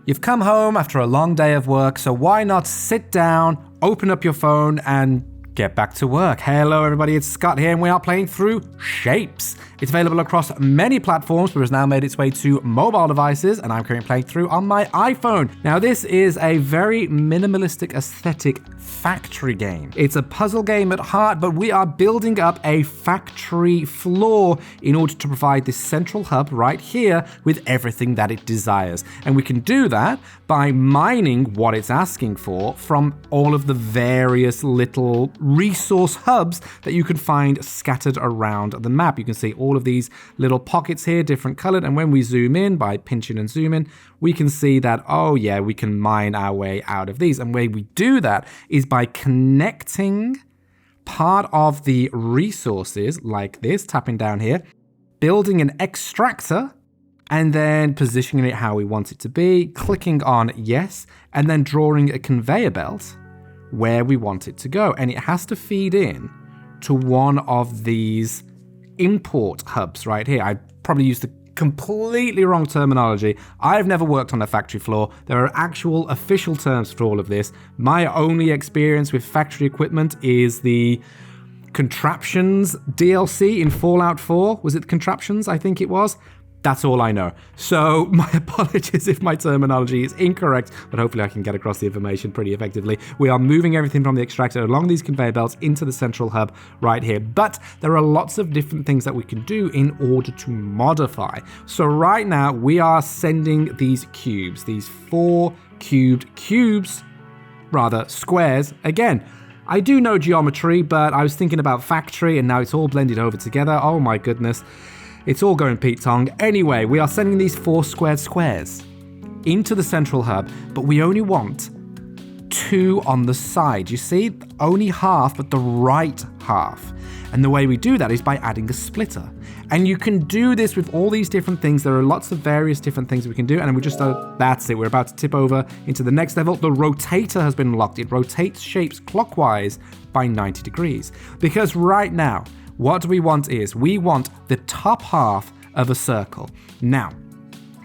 You've come home after a long day of work, so why not sit down, open up your phone, and get back to work. Hello everybody, it's Scott here, and we are playing through Shapez. It's available across many platforms, but has now made its way to mobile devices, and I'm currently playing through on my iPhone. Now this is a very minimalistic aesthetic factory game. It's a puzzle game at heart, but we are building up a factory floor in order to provide this central hub right here with everything that it desires. And we can do that by mining what it's asking for from all of the various little resource hubs that you can find scattered around the map. You can see all of these little pockets here, different colored, and when we zoom in by pinching and zooming, we can see that, oh yeah, we can mine our way out of these. And the way we do that is by connecting part of the resources like this, tapping down here, building an extractor, and then positioning it how we want it to be, clicking on yes, and then drawing a conveyor belt where we want it to go. And it has to feed in to one of these import hubs right here. I probably used the completely wrong terminology. I've never worked on a factory floor. There are actual official terms for all of this. My only experience with factory equipment is the Contraptions DLC in Fallout 4. Was it Contraptions? I think it was. That's all I know. So my apologies if my terminology is incorrect, but hopefully I can get across the information pretty effectively. We are moving everything from the extractor along these conveyor belts into the central hub right here. But there are lots of different things that we can do in order to modify. So right now we are sending these cubes, these 4 squares. Again, I do know geometry, but I was thinking about factory and now it's all blended over together. Oh my goodness. It's all going Pete Tong. Anyway, we are sending these 4 squared squares into the central hub, but we only want 2 on the side. You see, only half, but the right half. And the way we do that is by adding a splitter. And you can do this with all these different things. There are lots of various different things we can do. And we just, that's it. We're about to tip over into the next level. The rotator has been unlocked. It rotates shapes clockwise by 90 degrees. Because right now, what we want is, we want the top half of a circle. Now,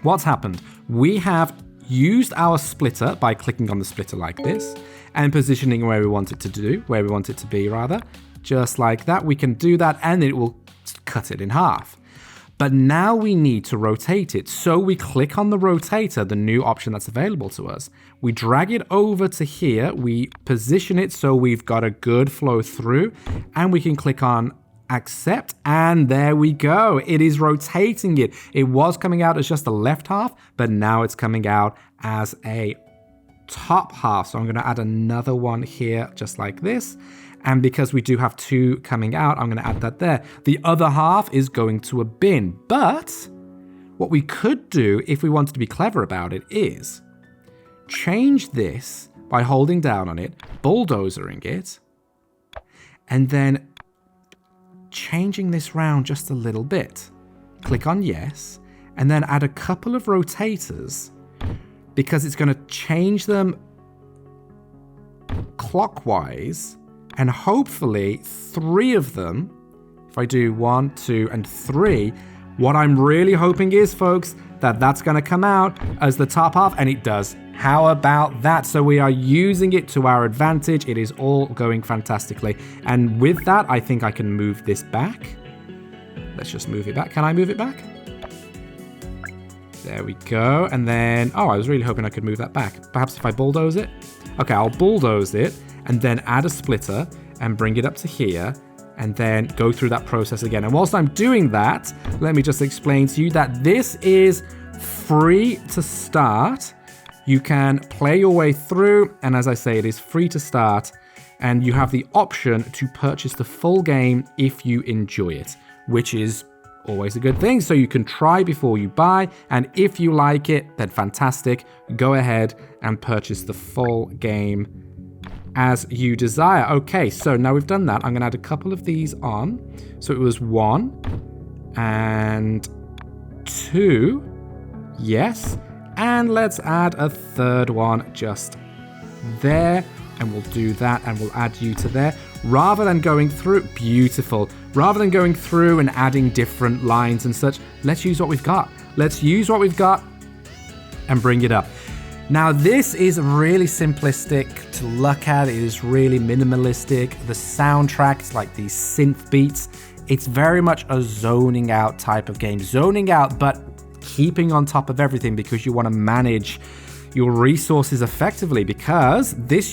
what's happened? We have used our splitter by clicking on the splitter like this and positioning where we want it to be rather. Just like that, we can do that and it will cut it in half. But now we need to rotate it. So we click on the rotator, the new option that's available to us. We drag it over to here. We position it so we've got a good flow through, and we can click on accept, and there we go. It is rotating it. It was coming out as just the left half, but now it's coming out as a top half. So I'm going to add another one here just like this. And because we do have 2 coming out, I'm going to add that there. The other half is going to a bin. But what we could do if we wanted to be clever about it is change this by holding down on it, bulldozering it, and then changing this round just a little bit. Click on yes, and then add a couple of rotators because it's going to change them clockwise, and hopefully 3 of them, if I do 1, 2, and 3, what I'm really hoping is, folks, that that's going to come out as the top half, and it does. How about that? So we are using it to our advantage. It is all going fantastically. And with that, I think I can move this back. Let's just move it back. Can I move it back? There we go. And then, oh, I was really hoping I could move that back. Perhaps if I bulldoze it? Okay, I'll bulldoze it and then add a splitter and bring it up to here and then go through that process again. And whilst I'm doing that, let me just explain to you that this is free to start. You can play your way through, and as I say, it is free to start, and you have the option to purchase the full game if you enjoy it, which is always a good thing. So you can try before you buy, and if you like it, then fantastic. Go ahead and purchase the full game as you desire. Okay, so now we've done that, I'm going to add a couple of these on. So it was 1 and 2. Yes. And let's add a 3rd one just there. And we'll do that, and we'll add you to there. Rather than going through, beautiful. Rather than going through and adding different lines and such, let's use what we've got. Let's use what we've got and bring it up. Now, this is really simplistic to look at. It is really minimalistic. The soundtrack is like these synth beats. It's very much a zoning out type of game. Zoning out, but keeping on top of everything because you want to manage your resources effectively, because this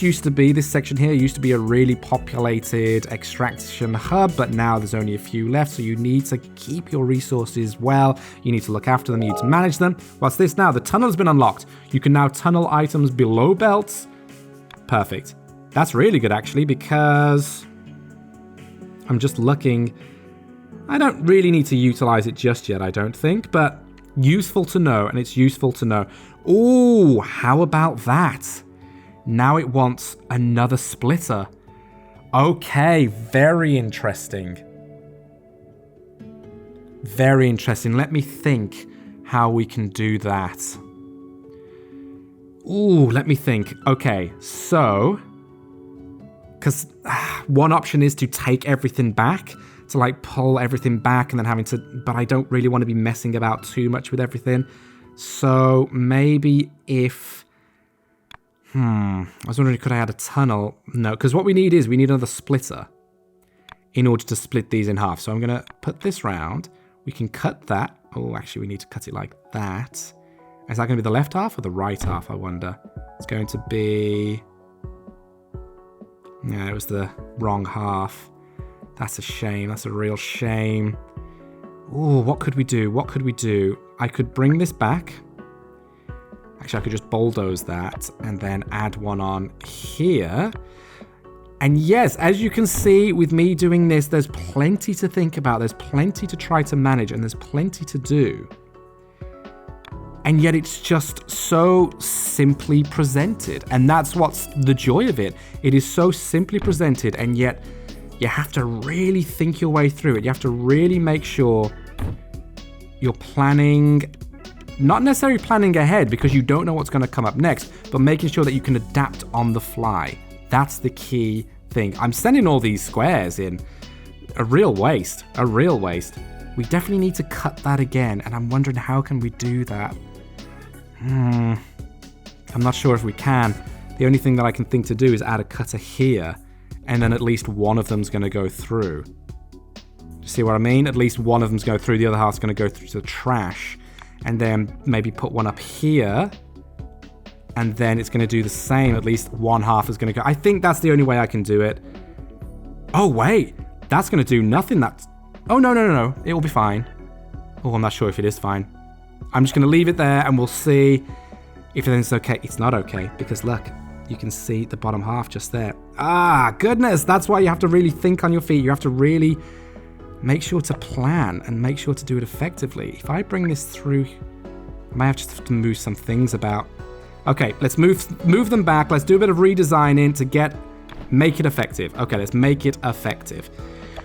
section here used to be a really populated extraction hub, but now there's only a few left, so you need to keep your resources well, you need to look after them, you need to manage them. What's this now? The tunnel has been unlocked. You can now tunnel items below belts. Perfect. That's really good actually, because I'm just looking. I don't really need to utilize it just yet, I don't think, but useful to know, and it's useful to know. Ooh, how about that? Now it wants another splitter. Okay, very interesting. Very interesting. Let me think how we can do that. Ooh, let me think. Okay, so, because one option is to take everything back, to like pull everything back and then having to, but I don't really want to be messing about too much with everything. So maybe if, I was wondering, could I add a tunnel? No, because what we need another splitter in order to split these in half. So I'm going to put this round. We can cut that. Oh, actually, we need to cut it like that. Is that going to be the left half or the right half, I wonder? It's going to be, yeah, it was the wrong half. That's a shame. That's a real shame. Ooh, what could we do? What could we do? I could bring this back. Actually, I could just bulldoze that and then add one on here. And yes, as you can see with me doing this, there's plenty to think about. There's plenty to try to manage, and there's plenty to do. And yet it's just so simply presented. And that's what's the joy of it. It is so simply presented, and yet you have to really think your way through it. You have to really make sure you're planning, not necessarily planning ahead because you don't know what's going to come up next, but making sure that you can adapt on the fly. That's the key thing. I'm sending all these squares in. A real waste. A real waste. We definitely need to cut that again, and I'm wondering how can we do that? I'm not sure if we can. The only thing that I can think to do is add a cutter here, and then at least one of them's going to go through. See what I mean? At least one of them's going through, the other half's going to go through to the trash. And then maybe put one up here. And then it's going to do the same. At least one half is going to go. I think that's the only way I can do it. Oh, wait. That's going to do nothing. Oh, no. It will be fine. Oh, I'm not sure if it is fine. I'm just going to leave it there and we'll see if everything's okay. It's not okay because look, you can see the bottom half just there. Ah, goodness. That's why you have to really think on your feet. You have to really make sure to plan and make sure to do it effectively. If I bring this through, I might have to move some things about. Okay, let's move them back. Let's do a bit of redesigning to make it effective. Okay, let's make it effective.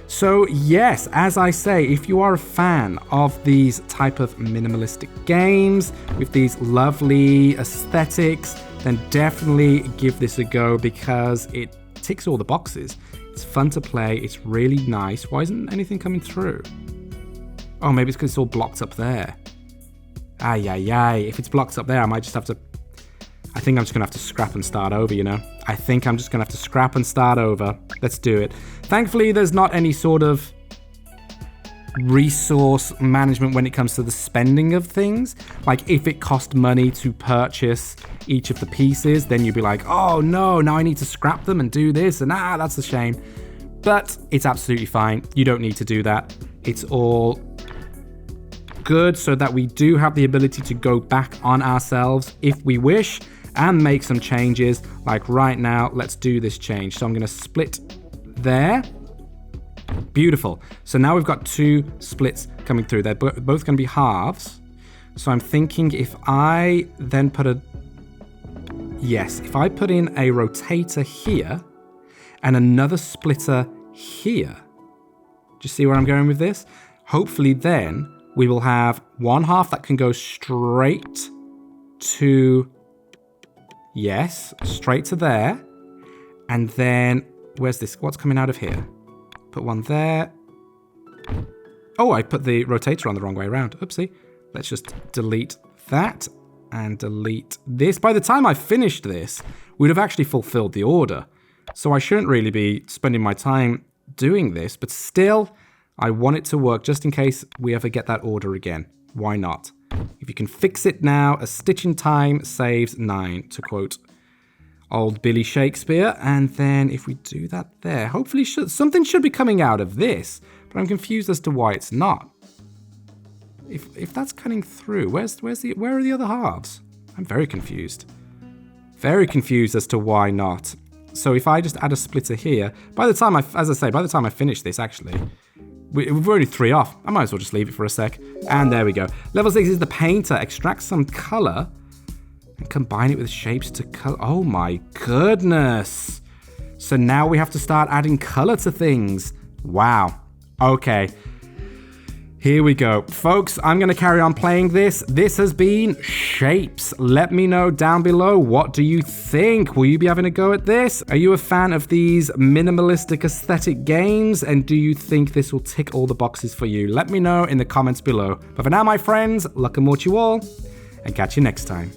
So yes, as I say, if you are a fan of these type of minimalistic games with these lovely aesthetics, then definitely give this a go because it ticks all the boxes. It's fun to play. It's really nice. Why isn't anything coming through? Oh, maybe it's because it's all blocked up there. Ay. If it's blocked up there, I might just have to... I think I'm just going to have to scrap and start over, you know? I think I'm just going to have to scrap and start over. Let's do it. Thankfully, there's not any sort of resource management when it comes to the spending of things. Like, if it cost money to purchase each of the pieces, then you'd be like, oh no, now I need to scrap them and do this, and that's a shame. But it's absolutely fine. You don't need to do that. It's all good so that we do have the ability to go back on ourselves if we wish and make some changes. Like right now, let's do this change. So I'm going to split there. Beautiful. So now we've got two splits coming through. They're both going to be halves. So I'm thinking if I then put if I put in a rotator here and another splitter here. Do you see where I'm going with this? Hopefully then we will have one half that can go straight to, straight to there. And then, where's this? What's coming out of here? Put one there. Oh, I put the rotator on the wrong way around. Oopsie. Let's just delete that. and delete this. By the time I finished this, we'd have actually fulfilled the order. So I shouldn't really be spending my time doing this, but still, I want it to work just in case we ever get that order again. Why not? If you can fix it now, a stitch in time saves 9, to quote old Billy Shakespeare. And then if we do that there, hopefully something should be coming out of this, but I'm confused as to why it's not. If that's cutting through, where are the other halves? I'm very confused. Very confused as to why not. So if I just add a splitter here, by the time I finish this, actually, we've already 3 off. I might as well just leave it for a sec. And there we go. Level 6 is the painter. Extract some color and combine it with shapes to color. Oh my goodness. So now we have to start adding color to things. Wow. Okay. Here we go. Folks, I'm going to carry on playing this. This has been Shapes. Let me know down below, what do you think? Will you be having a go at this? Are you a fan of these minimalistic aesthetic games? And do you think this will tick all the boxes for you? Let me know in the comments below. But for now, my friends, luck and more to you all, and catch you next time.